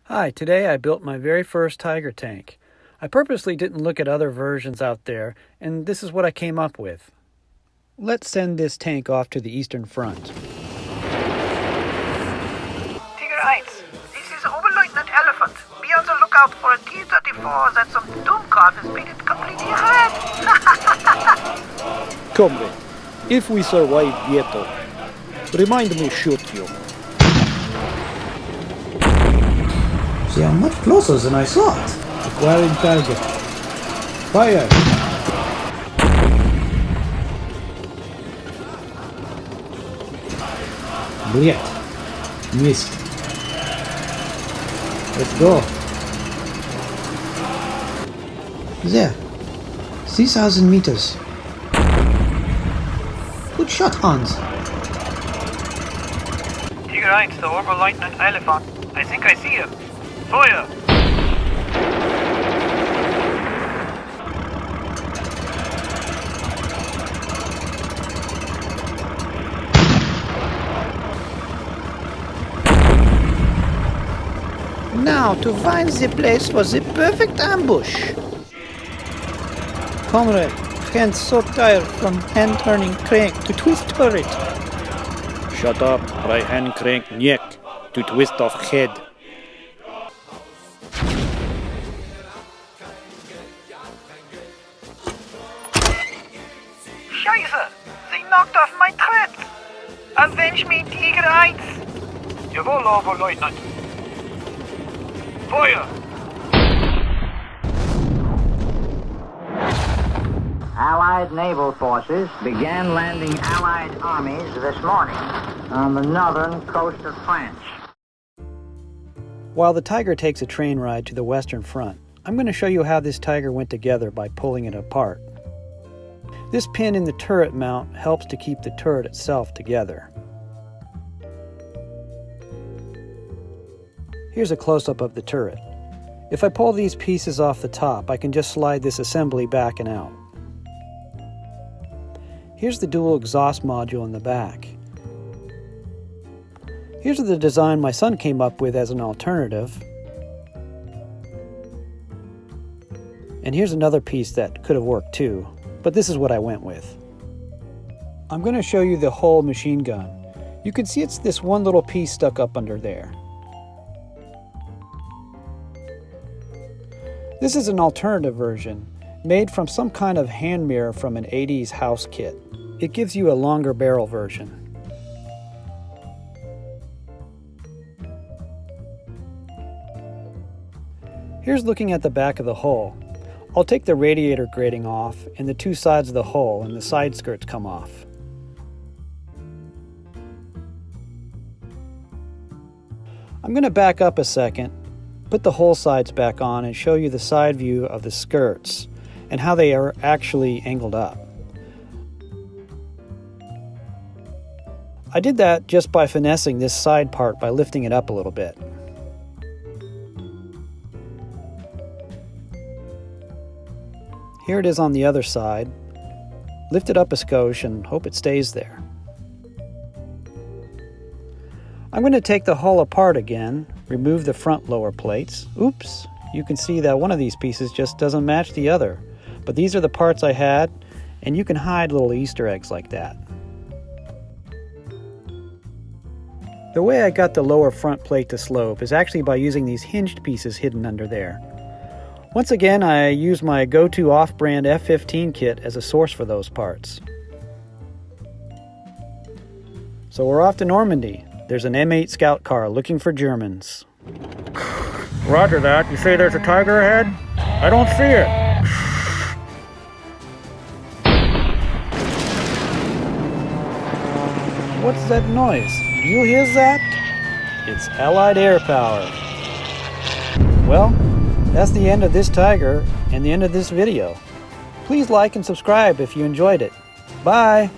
Hi, today I built my very first Tiger tank. I purposely didn't look at other versions out there, and this is what I came up with. Let's send this tank off to the Eastern Front. Tiger 1, this is Oberleutnant Elephant. Be on the lookout for a T-34 that some doomcraft has painted completely red. Comrade, if we survive Vieto, remind me shoot you. They are much closer than I thought. Acquiring target. Fire! Блять. Missed. Let's go. There. 3,000 meters. Good shot, Hans. Tiger 1, the Oberleutnant Elephant. I think I see him. Feuer! Now to find the place for the perfect ambush. Comrade, hands so tired from hand turning crank to twist turret. Shut up, right hand crank neck to twist off head. Scheiße! They knocked off my threads! Avenge me, Tiger 1! Jawohl, Oberleutnant! Feuer! Allied naval forces began landing Allied armies this morning on the northern coast of France. While the Tiger takes a train ride to the Western Front, I'm going to show you how this Tiger went together by pulling it apart. This pin in the turret mount helps to keep the turret itself together. Here's a close-up of the turret. If I pull these pieces off the top, I can just slide this assembly back and out. Here's the dual exhaust module in the back. Here's the design my son came up with as an alternative. And here's another piece that could have worked too, but this is what I went with. I'm going to show you the whole machine gun. You can see it's this one little piece stuck up under there. This is an alternative version, made from some kind of hand mirror from an 80s house kit. It gives you a longer barrel version. Here's looking at the back of the hull. I'll take the radiator grating off and the two sides of the hull, and the side skirts come off. I'm going to back up a second, put the hull sides back on, and show you the side view of the skirts and how they are actually angled up. I did that just by finessing this side part by lifting it up a little bit. Here it is on the other side. Lift it up a skosh and hope it stays there. I'm going to take the hull apart again, remove the front lower plates. Oops, you can see that one of these pieces just doesn't match the other. But these are the parts I had, and you can hide little Easter eggs like that. The way I got the lower front plate to slope is actually by using these hinged pieces hidden under there. Once again, I use my go-to off-brand F-15 kit as a source for those parts. So we're off to Normandy. There's an M8 scout car looking for Germans. Roger that. You say there's a Tiger ahead? I don't see it. What's that noise? Do you hear that? It's Allied air power. Well, that's the end of this Tiger and the end of this video. Please like and subscribe if you enjoyed it. Bye!